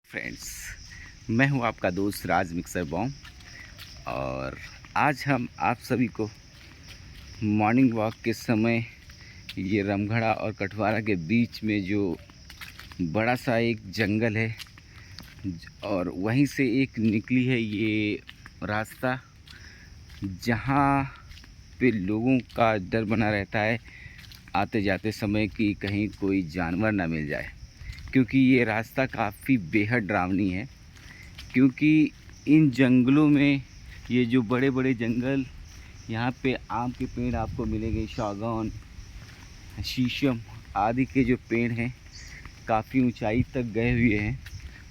Friends, मैं हूं आपका दोस्त राज मिक्सर बॉम्ब। और आज हम आप सभी को मॉर्निंग वॉक के समय ये रामगढ़ा और कटवारा के बीच में जो बड़ा सा एक जंगल है और वहीं से एक निकली है ये रास्ता, जहां पे लोगों का डर बना रहता है आते जाते समय कि कहीं कोई जानवर ना मिल जाए, क्योंकि ये रास्ता काफ़ी बेहद डरावनी है। क्योंकि इन जंगलों में ये जो बड़े बड़े जंगल, यहाँ पे आम के पेड़ आपको मिलेंगे, सागौन, शीशम आदि के जो पेड़ हैं काफ़ी ऊंचाई तक गए हुए हैं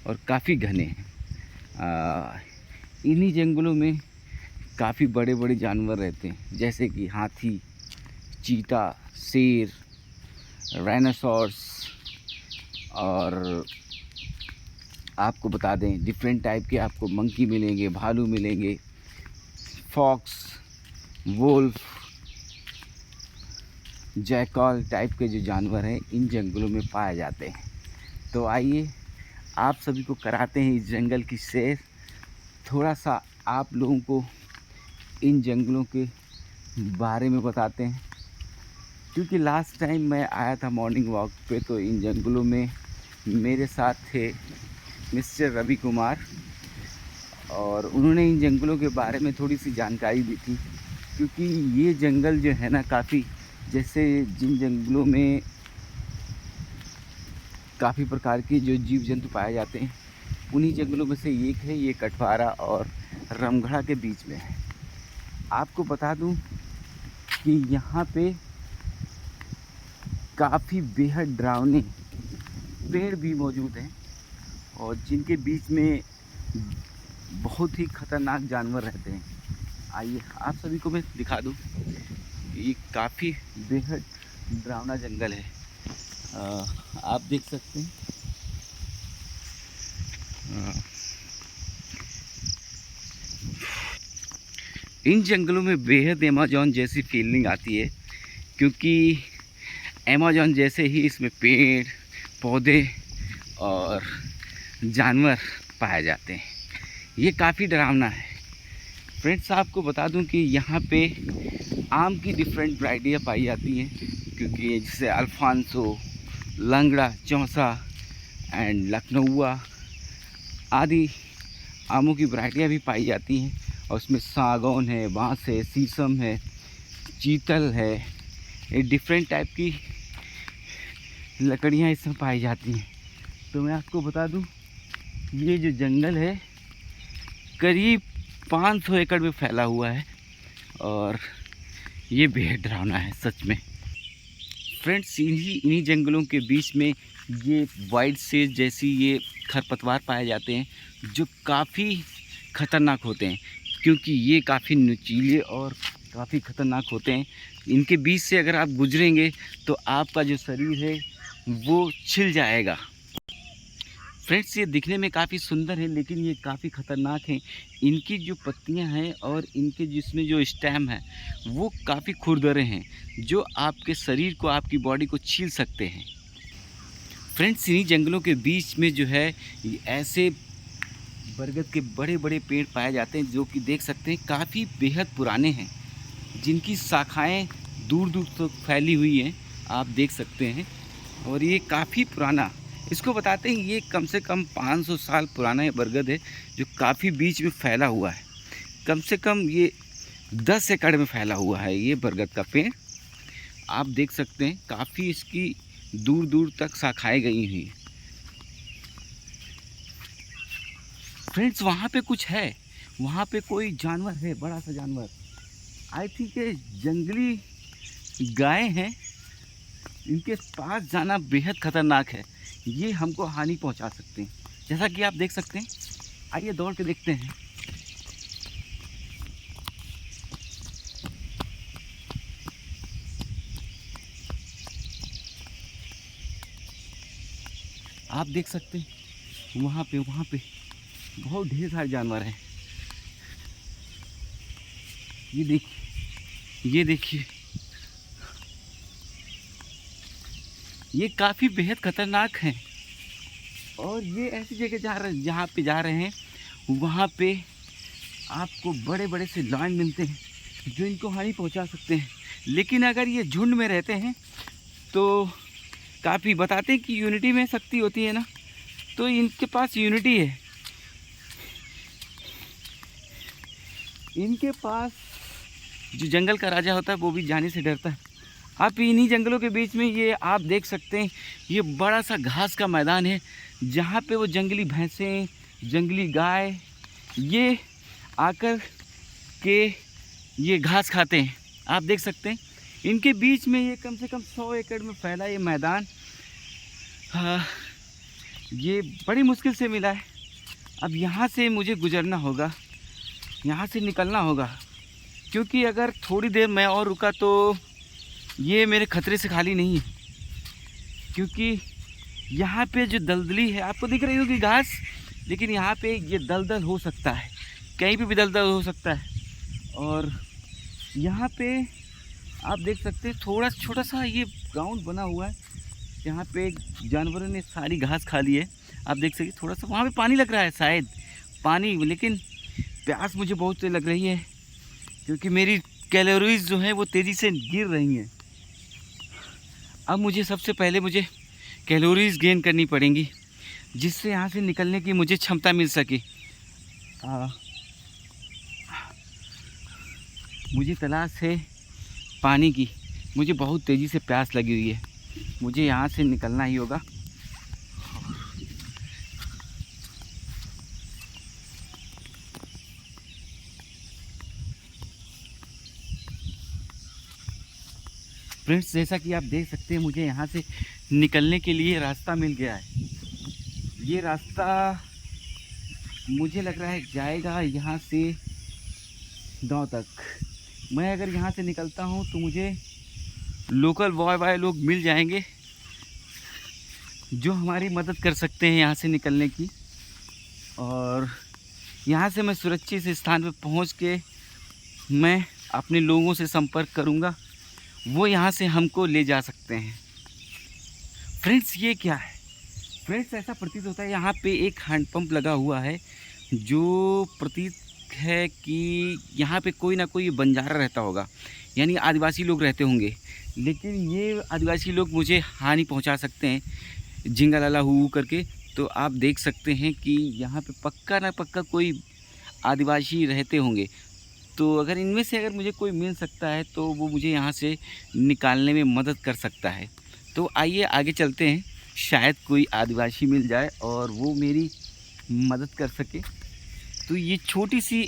और काफ़ी घने हैं। इन्हीं जंगलों में काफ़ी बड़े बड़े जानवर रहते हैं, जैसे कि हाथी, चीता, शेर, राइनोसॉर्स, और आपको बता दें डिफरेंट टाइप के आपको मंकी मिलेंगे, भालू मिलेंगे, फॉक्स, वोल्फ, जैकल टाइप के जो जानवर हैं इन जंगलों में पाए जाते हैं। तो आइए आप सभी को कराते हैं इस जंगल की सैर, थोड़ा सा आप लोगों को इन जंगलों के बारे में बताते हैं। क्योंकि लास्ट टाइम मैं आया था मॉर्निंग वॉक पे, तो इन जंगलों में मेरे साथ थे मिस्टर रवि कुमार, और उन्होंने इन जंगलों के बारे में थोड़ी सी जानकारी दी थी। क्योंकि ये जंगल जो है ना, काफ़ी, जैसे जिन जंगलों में काफ़ी प्रकार के जो जीव जंतु पाए जाते हैं, उन्हीं जंगलों में से एक है ये कटवारा और रामगढ़ा के बीच में है। आपको बता दूं कि यहाँ पे काफ़ी बेहद डरावने पेड़ भी मौजूद हैं और जिनके बीच में बहुत ही खतरनाक जानवर रहते हैं। आइए आप सभी को मैं दिखा दूं, ये काफ़ी बेहद डरावना जंगल है। आप देख सकते हैं। इन जंगलों में बेहद अमेज़न जैसी फीलिंग आती है, क्योंकि अमेज़न जैसे ही इसमें पेड़ पौधे और जानवर पाए जाते हैं। ये काफ़ी डरावना है। फ्रेंड्स, आपको बता दूं कि यहाँ पे आम की डिफरेंट वैरायटियाँ पाई जाती हैं, क्योंकि जैसे अल्फांसो, लंगड़ा, चौसा एंड लखनऊआ आदि आमों की वैरायटियाँ भी पाई जाती हैं। और उसमें सागौन है, बांस है, शीशम है, चीतल है, ये डिफरेंट टाइप की लकड़ियाँ इसमें पाई जाती हैं। तो मैं आपको बता दूं, ये जो जंगल है करीब 500 एकड़ में फैला हुआ है और ये बेहद डरावना है सच में। फ्रेंड्स, इन्हीं जंगलों के बीच में ये वाइट सेज जैसी ये खरपतवार पाए जाते हैं, जो काफ़ी ख़तरनाक होते हैं, क्योंकि ये काफ़ी नुकीले और काफ़ी ख़तरनाक होते हैं। इनके बीच से अगर आप गुजरेंगे तो आपका जो शरीर है वो छिल जाएगा। फ्रेंड्स, ये दिखने में काफ़ी सुंदर है, लेकिन ये काफ़ी ख़तरनाक हैं। इनकी जो पत्तियां हैं और इनके जिसमें जो स्टेम है वो काफ़ी खुरदरे हैं, जो आपके शरीर को, आपकी बॉडी को छील सकते हैं। फ्रेंड्स, इन्हीं जंगलों के बीच में जो है ये ऐसे बरगद के बड़े बड़े पेड़ पाए जाते हैं, जो कि देख सकते हैं काफ़ी बेहद पुराने हैं, जिनकी शाखाएँ दूर दूर तक फैली हुई हैं, आप देख सकते हैं। और ये काफ़ी पुराना, इसको बताते हैं ये कम से कम 500 साल पुराना ये बरगद है, जो काफ़ी बीच में फैला हुआ है। कम से कम ये 10 एकड़ में फैला हुआ है ये बरगद का पेड़। आप देख सकते हैं काफ़ी इसकी दूर दूर तक शाखाएं गई हुई हैं। फ्रेंड्स, वहाँ पे कुछ है, वहाँ पे कोई जानवर है, बड़ा सा जानवर। आई थिंक ये जंगली गाय हैं। इनके पास जाना बेहद खतरनाक है, ये हमको हानि पहुंचा सकते हैं, जैसा कि आप देख सकते हैं। आइए दौड़ के देखते हैं। आप देख सकते हैं वहाँ पे बहुत ढेर सारे जानवर हैं। ये देखिए, ये देखिए, ये काफ़ी बेहद खतरनाक हैं। और ये ऐसी जगह जहाँ पे जा रहे हैं वहाँ पे आपको बड़े बड़े से लायन मिलते हैं जो इनको हानि पहुँचा सकते हैं। लेकिन अगर ये झुंड में रहते हैं तो काफ़ी बताते हैं कि यूनिटी में शक्ति होती है ना, तो इनके पास यूनिटी है। इनके पास जो जंगल का राजा होता है वो भी जाने से डरता है। आप इन्हीं जंगलों के बीच में ये आप देख सकते हैं, ये बड़ा सा घास का मैदान है जहाँ पे वो जंगली भैंसें, जंगली गाय ये आकर के ये घास खाते हैं। आप देख सकते हैं इनके बीच में ये कम से कम 100 एकड़ में फैला ये मैदान। ये बड़ी मुश्किल से मिला है। अब यहाँ से मुझे गुजरना होगा, यहाँ से निकलना होगा, क्योंकि अगर थोड़ी देर मैं और रुका तो ये मेरे खतरे से खाली नहीं है। क्योंकि यहाँ पे जो दलदली है, आपको दिख रही होगी घास, लेकिन यहाँ पे ये दलदल हो सकता है, कहीं पे भी दलदल हो सकता है। और यहाँ पे आप देख सकते हैं थोड़ा छोटा सा ये ग्राउंड बना हुआ है, यहाँ पे जानवरों ने सारी घास खा ली है। आप देख सकते थोड़ा सा वहाँ पे पानी लग रहा है, शायद पानी, लेकिन प्यास मुझे बहुत लग रही है क्योंकि मेरी कैलोरीज जो है वो तेज़ी से गिर रही हैं। अब मुझे सबसे पहले मुझे कैलोरीज गेन करनी पड़ेंगी जिससे यहाँ से निकलने की मुझे क्षमता मिल सके। मुझे तलाश है पानी की, मुझे बहुत तेज़ी से प्यास लगी हुई है, मुझे यहाँ से निकलना ही होगा। फ्रेंड्स, जैसा कि आप देख सकते हैं मुझे यहाँ से निकलने के लिए रास्ता मिल गया है। ये रास्ता मुझे लग रहा है जाएगा यहाँ से गांव तक। मैं अगर यहाँ से निकलता हूँ तो मुझे लोकल बॉय लोग मिल जाएंगे जो हमारी मदद कर सकते हैं यहाँ से निकलने की। और यहाँ से मैं सुरक्षित स्थान पर पहुँच के मैं अपने लोगों से संपर्क करूँगा, वो यहाँ से हमको ले जा सकते हैं। फ्रेंड्स, ये क्या है? फ्रेंड्स, ऐसा प्रतीत होता है यहाँ पे एक हैंडपम्प लगा हुआ है जो प्रतीत है कि यहाँ पे कोई ना कोई बंजारा रहता होगा, यानी आदिवासी लोग रहते होंगे। लेकिन ये आदिवासी लोग मुझे हानि पहुँचा सकते हैं झिंगा लाला हु करके। तो आप देख सकते हैं कि यहाँ पे पक्का ना पक्का कोई आदिवासी रहते होंगे। तो अगर इनमें से अगर मुझे कोई मिल सकता है तो वो मुझे यहाँ से निकालने में मदद कर सकता है। तो आइए आगे चलते हैं, शायद कोई आदिवासी मिल जाए और वो मेरी मदद कर सके। तो ये छोटी सी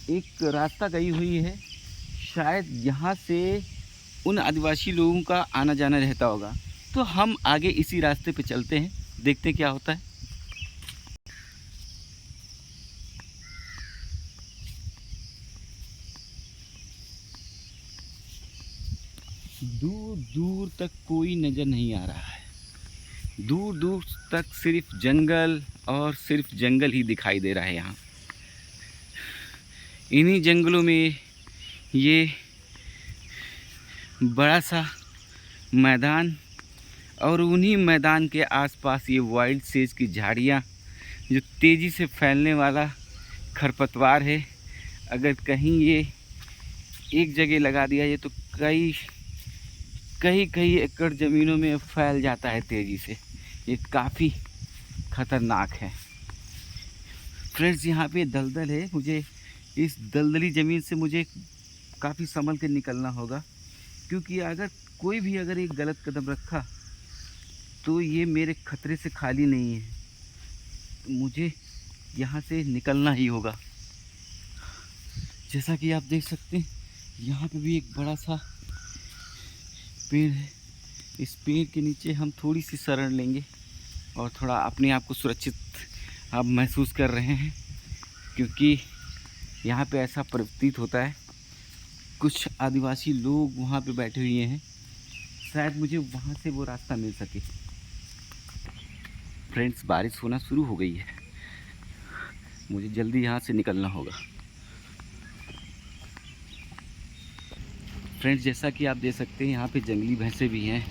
एक रास्ता गई हुई है, शायद यहाँ से उन आदिवासी लोगों का आना जाना रहता होगा। तो हम आगे इसी रास्ते पे चलते हैं, देखते हैं क्या होता है। दूर दूर तक कोई नज़र नहीं आ रहा है, दूर दूर तक सिर्फ जंगल और सिर्फ जंगल ही दिखाई दे रहा है। यहाँ इन्हीं जंगलों में ये बड़ा सा मैदान और उन्हीं मैदान के आसपास ये वाइल्ड सेज की झाड़ियाँ, जो तेज़ी से फैलने वाला खरपतवार है। अगर कहीं ये एक जगह लगा दिया ये तो कई एकड़ ज़मीनों में फैल जाता है तेज़ी से। ये काफ़ी ख़तरनाक है। फ्रेंड्स, यहाँ पे दलदल है, मुझे इस दलदली ज़मीन से मुझे काफ़ी संभल के निकलना होगा, क्योंकि अगर कोई भी अगर एक गलत कदम रखा तो ये मेरे खतरे से खाली नहीं है। मुझे यहाँ से निकलना ही होगा। जैसा कि आप देख सकते हैं यहाँ पे भी एक बड़ा सा पेड़ है। इस पेड़ के नीचे हम थोड़ी सी शरण लेंगे और थोड़ा अपने आप को सुरक्षित आप महसूस कर रहे हैं, क्योंकि यहाँ पे ऐसा प्रतीत होता है कुछ आदिवासी लोग वहाँ पे बैठे हुए हैं। शायद मुझे वहाँ से वो रास्ता मिल सके। फ्रेंड्स, बारिश होना शुरू हो गई है, मुझे जल्दी यहाँ से निकलना होगा। फ्रेंड्स, जैसा कि आप देख सकते हैं यहाँ पे जंगली भैंसें भी हैं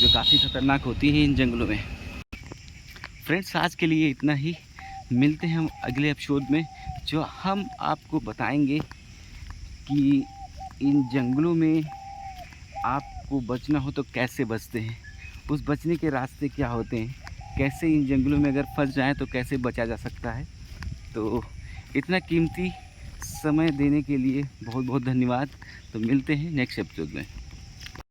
जो काफ़ी ख़तरनाक होती हैं इन जंगलों में। फ्रेंड्स आज के लिए इतना ही। मिलते हैं हम अगले एपिसोड में, जो हम आपको बताएंगे कि इन जंगलों में आपको बचना हो तो कैसे बचते हैं, उस बचने के रास्ते क्या होते हैं, कैसे इन जंगलों में अगर फंस जाएं तो कैसे बचा जा सकता है। तो इतना कीमती समय देने के लिए बहुत बहुत धन्यवाद। तो मिलते हैं नेक्स्ट एपिसोड में।